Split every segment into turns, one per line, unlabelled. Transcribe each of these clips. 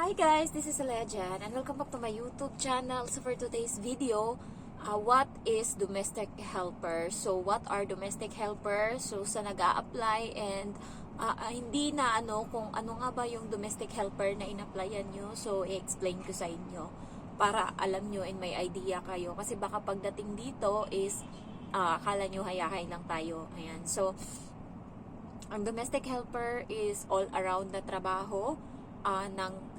Hi guys, this is Alejan and welcome back to my YouTube channel. So for today's video, what is domestic helper? So what are domestic helpers? So sa nag-a-apply and hindi na kung ano nga ba yung domestic helper na in-applyan nyo. So i-explain ko sa inyo para alam nyo and may idea kayo. Kasi baka pagdating dito is akala nyo hayahay lang tayo. Ayan. So ang domestic helper is all around na trabaho ng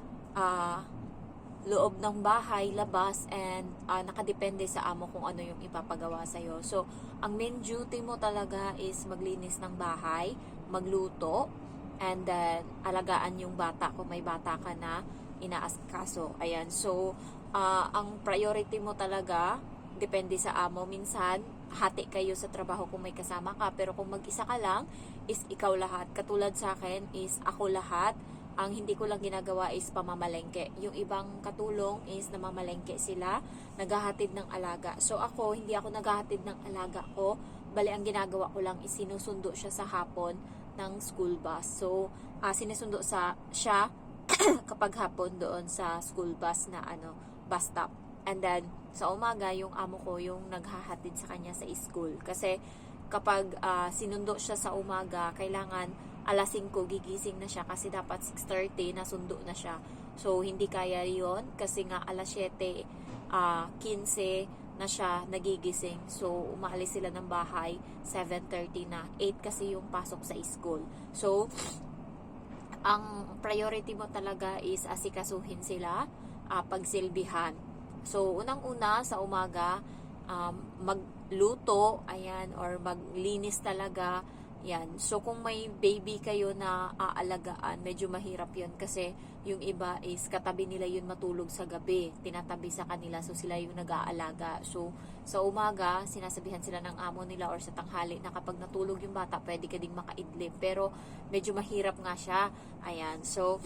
loob ng bahay, labas, and nakadepende sa amo kung ano yung ipapagawa sa'yo. So, ang main duty mo talaga is maglinis ng bahay, magluto, and then alagaan yung bata kung may bata ka na inaasikaso. Ayan. So, ang priority mo talaga, depende sa amo. Minsan, hati kayo sa trabaho kung may kasama ka. Pero kung mag-isa ka lang, is ikaw lahat. Katulad sa akin, is ako lahat. Ang hindi ko lang ginagawa is pamamalengke. Yung ibang katulong is namamalengke sila, naghahatid ng alaga. So ako, hindi ako naghahatid ng alaga ko. Bali, ang ginagawa ko lang is sinusundo siya sa hapon ng school bus. So, sinusundo siya kapag hapon doon sa school bus na bus stop. And then, sa umaga, yung amo ko yung naghahatid sa kanya sa school. Kasi kapag sinundo siya sa umaga, kailangan alas 5 gigising na siya kasi dapat 6:30 nasundo na siya. So, hindi kaya yon kasi nga alas 7:15 na siya nagigising. So, umaalis sila ng bahay 7:30 na. 8 kasi yung pasok sa school. So, ang priority mo talaga is asikasuhin sila, pagsilbihan. So, unang-una sa umaga, magluto, ayan, or maglinis talaga. Yan. So, kung may baby kayo na aalagaan, medyo mahirap yun kasi yung iba is katabi nila yun matulog sa gabi. Tinatabi sa kanila, so sila yung nag-aalaga. So, sa umaga, sinasabihan sila ng amo nila or sa tanghali na kapag natulog yung bata, pwede ka ding makaidlip. Pero, medyo mahirap nga siya. Ayan. So,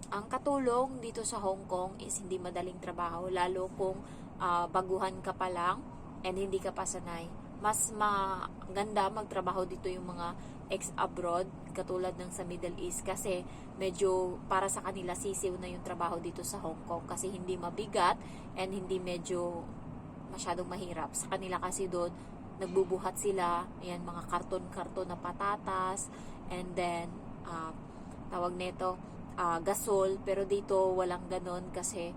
ang katulong dito sa Hong Kong is hindi madaling trabaho, lalo kung baguhan ka pa lang and hindi ka pa sanay. Mas maganda magtrabaho dito yung mga ex-abroad katulad ng sa Middle East kasi medyo para sa kanila sisiw na yung trabaho dito sa Hong Kong kasi hindi mabigat and hindi medyo masyadong mahirap. Sa kanila kasi doon nagbubuhat sila, ayan, mga karton-karton na patatas and then tawag nito gasol, pero dito walang ganon kasi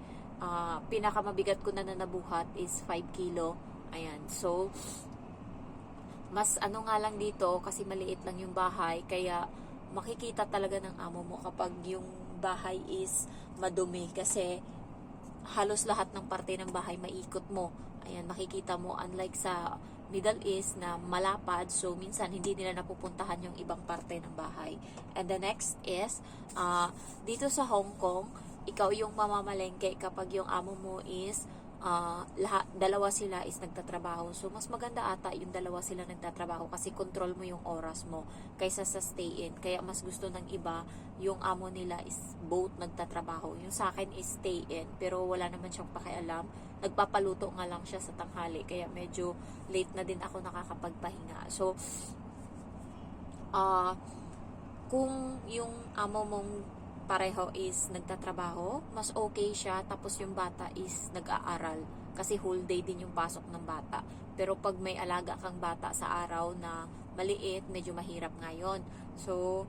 pinakamabigat ko na nabuhat is 5 kilo. Ayan, so mas nga lang dito kasi maliit lang yung bahay kaya makikita talaga ng amo mo kapag yung bahay is madumi kasi halos lahat ng parte ng bahay maikot mo. Ayan, makikita mo unlike sa Middle East na malapad, so minsan hindi nila napupuntahan yung ibang parte ng bahay. And the next is dito sa Hong Kong, ikaw yung mamamalengke kapag yung amo mo is dalawa sila is nagtatrabaho. So, mas maganda ata yung dalawa sila nagtatrabaho kasi control mo yung oras mo kaysa sa stay in. Kaya mas gusto ng iba, yung amo nila is both nagtatrabaho. Yung sa akin is stay in, pero wala naman siyang pakialam. Nagpapaluto nga lang siya sa tanghali, kaya medyo late na din ako nakakapagpahinga. So, kung yung amo mong pareho is nagtatrabaho, mas okay siya, tapos yung bata is nag-aaral kasi whole day din yung pasok ng bata. Pero pag may alaga kang bata sa araw na maliit, medyo mahirap ngayon. So,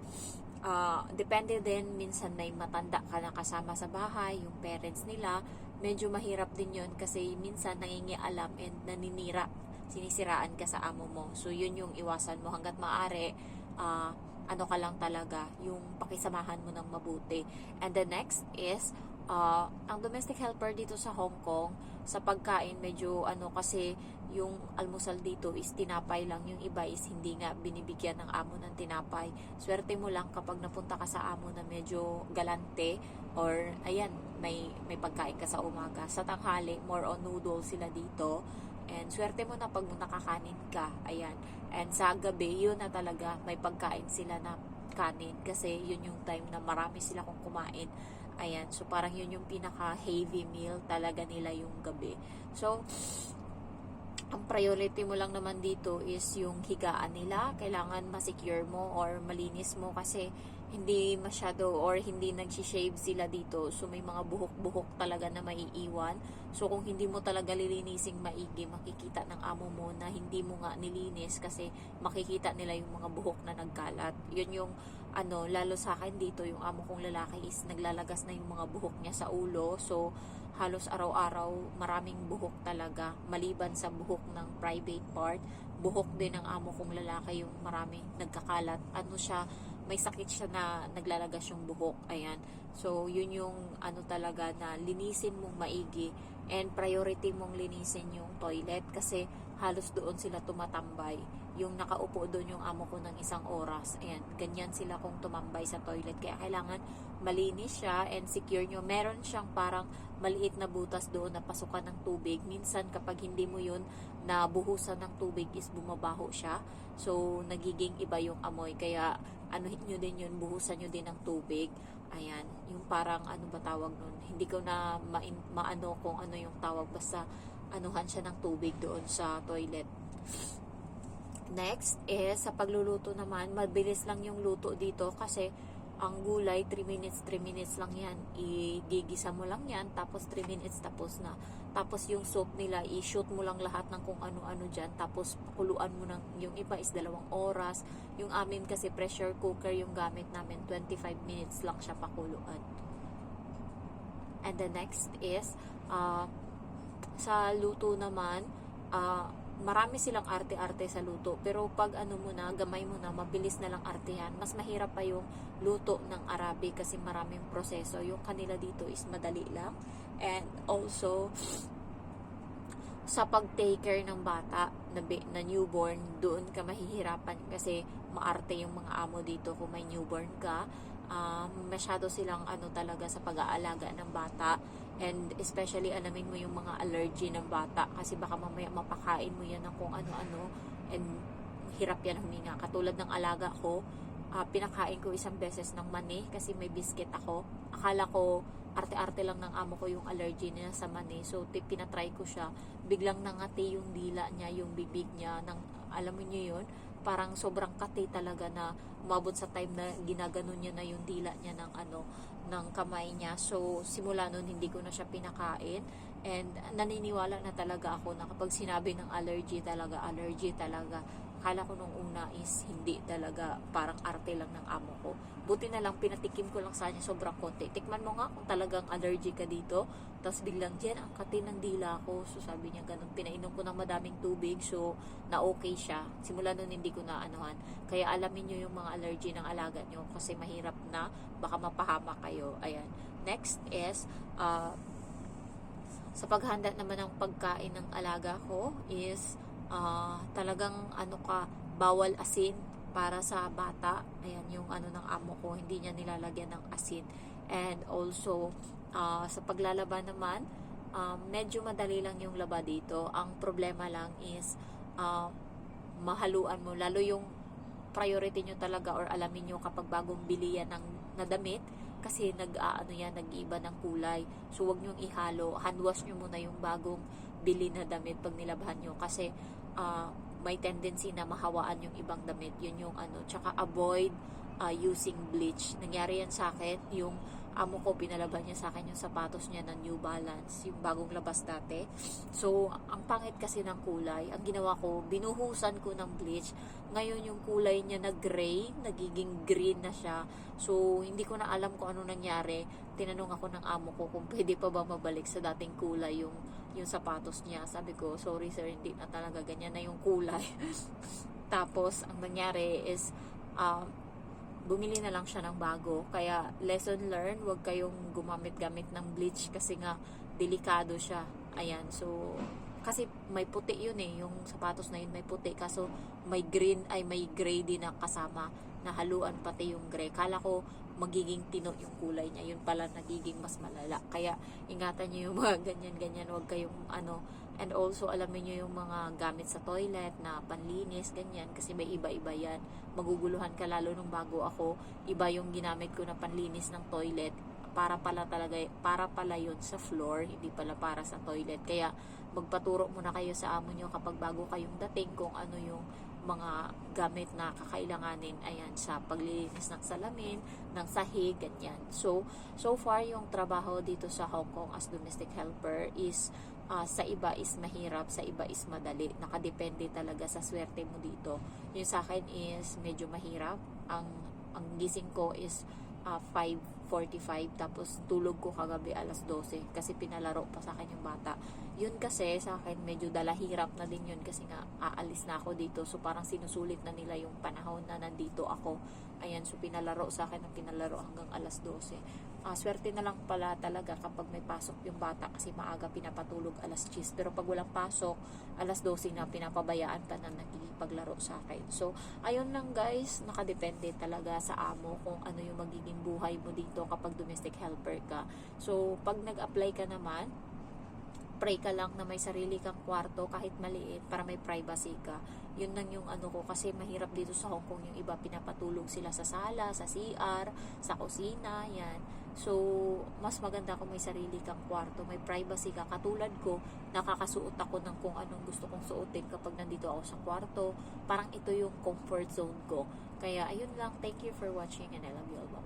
depende din, minsan may matanda ka na kasama sa bahay, yung parents nila, medyo mahirap din yun kasi minsan nangingialam and sinisiraan ka sa amo mo. So, yun yung iwasan mo hanggat maaari, ka lang talaga, yung pakisamahan mo ng mabuti. And the next is, ang domestic helper dito sa Hong Kong, sa pagkain, medyo kasi yung almusal dito is tinapay lang. Yung iba is hindi nga binibigyan ng amo ng tinapay. Swerte mo lang kapag napunta ka sa amo na medyo galante or, ayan, may pagkain ka sa umaga. Sa tanghali, more on noodles sila dito. And swerte mo na pag nakakanin ka. Ayan. And sa gabi, yun na talaga, may pagkain sila na kanin. Kasi yun yung time na marami sila kung kumain. Ayan. So, parang yun yung pinaka-heavy meal talaga nila yung gabi. So, ang priority mo lang naman dito is yung higaan nila. Kailangan ma-secure mo or malinis mo kasi hindi masyado or hindi nag-shave sila dito. So, may mga buhok-buhok talaga na maiiwan. So, kung hindi mo talaga lilinising maigi, makikita ng amo mo na hindi mo nga nilinis kasi makikita nila yung mga buhok na nagkalat. Yun yung lalo sa akin dito, yung amo kong lalaki is naglalagas na yung mga buhok niya sa ulo. So, halos araw-araw maraming buhok talaga. Maliban sa buhok ng private part, buhok din ng amo kong lalaki yung maraming nagkakalat. May sakit siya na naglalagas yung buhok. Ayan. So, yun yung talaga na linisin mong maigi and priority mong linisin yung toilet kasi halos doon sila tumatambay. Yung nakaupo doon yung amo ko ng 1 oras. Ayan. Ganyan sila kung tumambay sa toilet. Kaya kailangan malinis siya and secure nyo. Meron siyang parang maliit na butas doon na pasukan ng tubig. Minsan kapag hindi mo yun nabuhusan ng tubig is bumabaho siya. So, nagiging iba yung amoy. Kaya anuhin nyo din yun, buhusan nyo din ng tubig. Ayan, yung parang ba tawag nun? Hindi ko na maano kung ano yung tawag, basta anuhan siya ng tubig doon sa toilet. Next is, sa pagluluto naman, mabilis lang yung luto dito kasi ang gulay, 3 minutes lang yan. Igigisa mo lang yan, tapos 3 minutes, tapos na. Tapos yung soup nila, i-shoot mo lang lahat ng kung ano-ano dyan, tapos pakuluan mo ng, yung iba is 2 oras. Yung amin kasi pressure cooker yung gamit namin, 25 minutes lang siya pakuluan. And the next is, sa luto naman, marami silang arte-arte sa luto. Pero pag gamay mo na, mabilis na lang artehan. Mas mahirap pa yung luto ng Arabic kasi maraming proseso. Yung kanila dito is madali lang. And also, sa pag-take care ng bata na newborn, doon ka mahihirapan kasi maarte yung mga amo dito kung may newborn ka. Masyado silang talaga sa pag-aalaga ng bata. And especially alamin mo yung mga allergy ng bata kasi baka mamaya mapakain mo yan ng kung ano-ano and hirap yan huminga. Katulad ng alaga ko, pinakain ko 1 beses ng mani kasi may biscuit ako. Akala ko arte-arte lang ng amo ko yung allergy niya sa mani. So pinatry ko siya. Biglang nangati yung dila niya, yung bibig niya. Alam mo niyo yun? Parang sobrang kati talaga na umabot sa time na ginaganon niya na yung dila niya ng kamay niya. So, simula nun, hindi ko na siya pinakain. And naniniwala na talaga ako na kapag sinabi ng allergy talaga. Akala ko nung una is hindi talaga, parang arte lang ng amo ko. Buti na lang, pinatikim ko lang sa kanya sobrang konti. Tikman mo nga kung talagang allergy ka dito. Tapos biglang, Jen, ang kati ng dila ko. So sabi niya ganun, pinainom ko ng madaming tubig. So, na okay siya. Simula nun, hindi ko na anuhan. Kaya alamin nyo yung mga allergy ng alaga nyo kasi mahirap na, baka mapahamak kayo. Ayan. Next is, sa paghanda naman ng pagkain ng alaga ko is, talagang bawal asin para sa bata. Ayan yung ng amo ko, hindi niya nilalagyan ng asin. And also sa paglalaba naman, medyo madali lang yung laba dito. Ang problema lang is mahaluan mo, lalo yung priority nyo talaga or alamin nyo kapag bagong bili yan na damit kasi nag-iiba ng kulay. So wag nyo ihalo, hand wash nyo muna yung bagong bili na damit pag nilabhan nyo kasi may tendency na mahawaan yung ibang damit. Yun yung tsaka avoid using bleach. Nangyari yan sa akin, yung amo ko, pinalaban niya sa akin yung sapatos niya ng New Balance, yung bagong labas dati. So, ang pangit kasi ng kulay. Ang ginawa ko, binuhusan ko ng bleach. Ngayon yung kulay niya na gray, nagiging green na siya. So, hindi ko na alam kung ano nangyari. Tinanong ako ng amo ko kung pwede pa ba mabalik sa dating kulay yung sapatos niya. Sabi ko, sorry sir, hindi na talaga, ganyan na yung kulay. Tapos, ang nangyari is, bumili na lang siya ng bago. Kaya, lesson learned, huwag kayong gumamit-gamit ng bleach kasi nga, delikado siya. Ayan, so, kasi may puti yun yung sapatos na yun may puti. Kaso, may gray din na kasama, nahaluan pati yung gray. Kala ko, magiging tino yung kulay niya. Yun pala, nagiging mas malala. Kaya, ingatan nyo yung mga ganyan-ganyan. Huwag kayong and also, alamin nyo yung mga gamit sa toilet na panlinis, ganyan. Kasi may iba-iba yan. Maguguluhan ka lalo nung bago ako. Iba yung ginamit ko na panlinis ng toilet. Para pala yun sa floor, hindi pala para sa toilet. Kaya, magpaturo muna kayo sa amo nyo kapag bago kayong dating kung ano yung mga gamit na kakailanganin, ayan, sa paglilinis ng salamin, ng sahig, ganyan. So far yung trabaho dito sa Hong Kong as domestic helper is sa iba is mahirap, sa iba is madali. Nakadepende talaga sa swerte mo dito. Yung sa akin is medyo mahirap. Ang gising ko is 5:45, tapos tulog ko kagabi alas 12 kasi pinalaro pa sa akin yung bata. Yun kasi sa akin medyo dalahirap na din yun kasi nga aalis na ako dito, so parang sinusulit na nila yung panahon na nandito ako. Ayan, so pinalaro sa akin ng pinalaro hanggang alas 12. Swerte na lang pala talaga kapag may pasok yung bata kasi maaga pinapatulog alas 10, pero pag walang pasok alas 12 na, pinapabayaan pa na nakikipaglaro sa akin. So ayun lang guys, nakadepende talaga sa amo kung ano yung magiging buhay mo dito kapag domestic helper ka. So pag nag-apply ka naman, pray ka lang na may sarili kang kwarto kahit maliit para may privacy ka. Yun lang yung ano ko, kasi mahirap dito sa Hong Kong yung iba pinapatulog sila sa sala, sa CR, sa kusina, yan. So mas maganda kung may sarili kang kwarto, may privacy ka. Katulad ko, nakakasuot ako ng kung anong gusto kong suotin kapag nandito ako sa kwarto. Parang ito yung comfort zone ko. Kaya ayun lang, thank you for watching and I love you all. Bye.